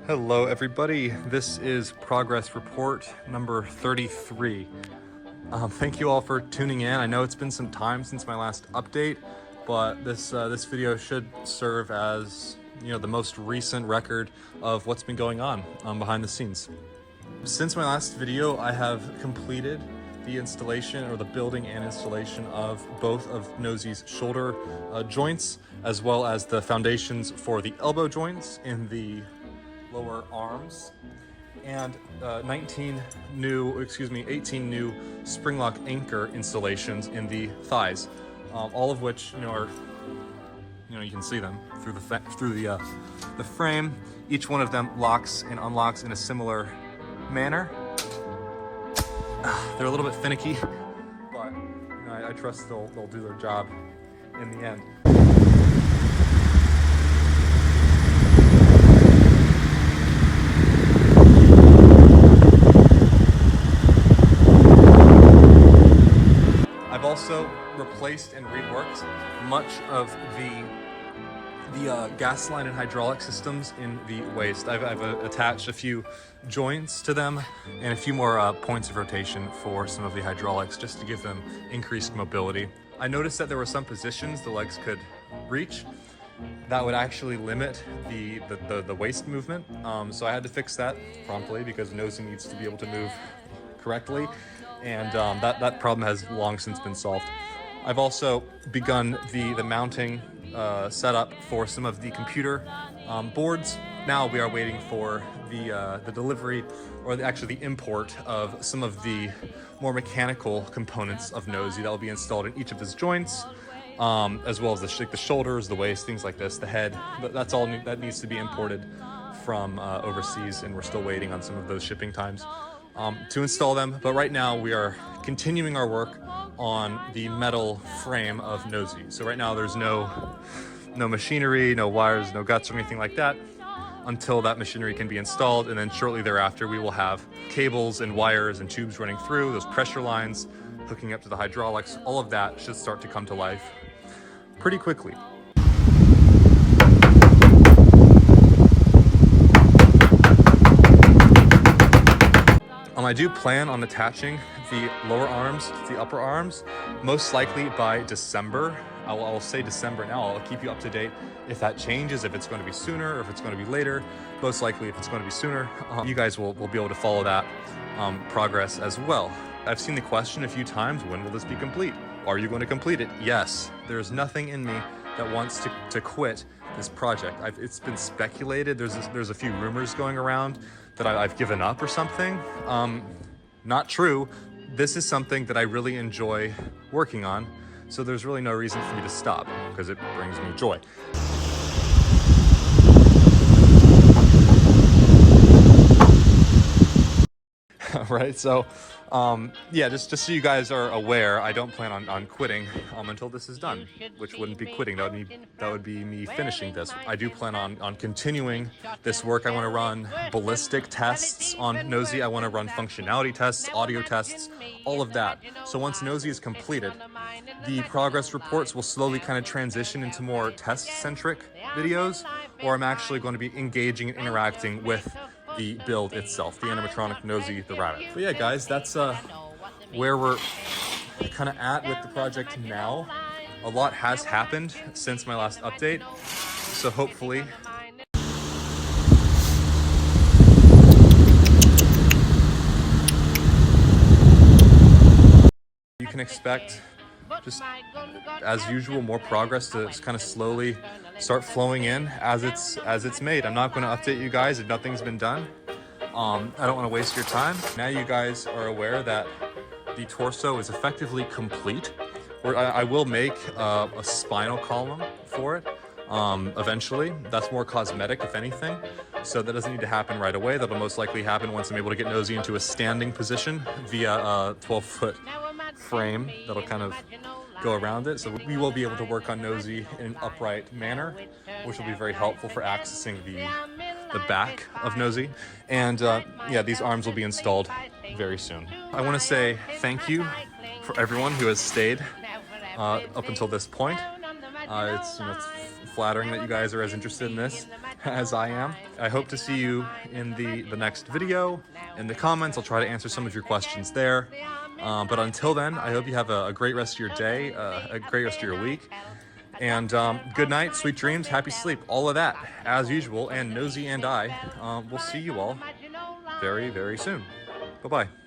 Hello everybody, this is progress report number 33. Thank you all for tuning in. I know it's been some time since my last update, but this video should serve as the most recent record of what's been going on behind the scenes. Since my last video, I have completed the installation or the building and installation of both of Nosey's shoulder joints, as well as the foundations for the elbow joints in the lower arms, and 18 new spring lock anchor installations in the thighs, all of which are you can see them through the frame. Each one of them locks and unlocks in a similar manner. They're a little bit finicky, but I trust they'll do their job in the end. I've also replaced and reworked much of the gas line and hydraulic systems in the waist. I've attached a few joints to them and a few more points of rotation for some of the hydraulics, just to give them increased mobility. I noticed that there were some positions the legs could reach that would actually limit the waist movement, so I had to fix that promptly because Nosey needs to be able to move correctly, and that problem has long since been solved. I've also begun the mounting setup for some of the computer boards. Now we are waiting for the delivery, or actually the import of some of the more mechanical components of Nosey that will be installed in each of his joints, as well as the shoulders, the waist, things like this, the head. That's all that needs to be imported from overseas, and we're still waiting on some of those shipping times to install them. But right now we are continuing our work on the metal frame of Nosey. So right now there's no machinery, no wires, no guts or anything like that until that machinery can be installed, and then shortly thereafter we will have cables and wires and tubes running through, those pressure lines hooking up to the hydraulics. All of that should start to come to life pretty quickly. I do plan on attaching the lower arms to the upper arms, most likely by December. I'll say December now. I'll keep you up to date if that changes, if it's going to be sooner or if it's going to be later. Most likely if it's going to be sooner, you guys will be able to follow that progress as well. I've seen the question a few times, when will this be complete? Are you going to complete it? Yes. There's nothing in me that wants to quit this project. It's been speculated. There's a few rumors going around that I've given up or something. Not true. This is something that I really enjoy working on, so there's really no reason for me to stop because it brings me joy. Right, so yeah, just so you guys are aware, I don't plan on quitting until this is done, which wouldn't be quitting. That would be me finishing this. I do plan on continuing this work. I want to run ballistic tests on Nosey. I want to run functionality tests, audio tests, all of that. So once Nosey is completed, the progress reports will slowly kind of transition into more test-centric videos, or I'm actually going to be engaging and interacting with the build itself, the animatronic Nosey the rabbit. But yeah, guys, that's where we're kind of at with the project now. A lot has happened since my last update, so hopefully you can expect, just as usual, more progress to kind of slowly start flowing in as it's made. I'm not going to update you guys if nothing's been done. I don't want to waste your time. Now you guys are aware that the torso is effectively complete. I will make a spinal column for it eventually. That's more cosmetic, if anything, so that doesn't need to happen right away. That'll most likely happen once I'm able to get Nosey into a standing position via a 12-foot frame that'll kind of go around it. So we will be able to work on Nosey in an upright manner, which will be very helpful for accessing the back of Nosey. And yeah, these arms will be installed very soon. I want to say thank you for everyone who has stayed up until this point. It's flattering that you guys are as interested in this as I am. I hope to see you in the next video. In the comments, I'll try to answer some of your questions there. But until then, I hope you have a great rest of your day, a great rest of your week. And good night, sweet dreams, happy sleep, all of that, as usual. And Nosey and I will see you all very, very soon. Bye-bye.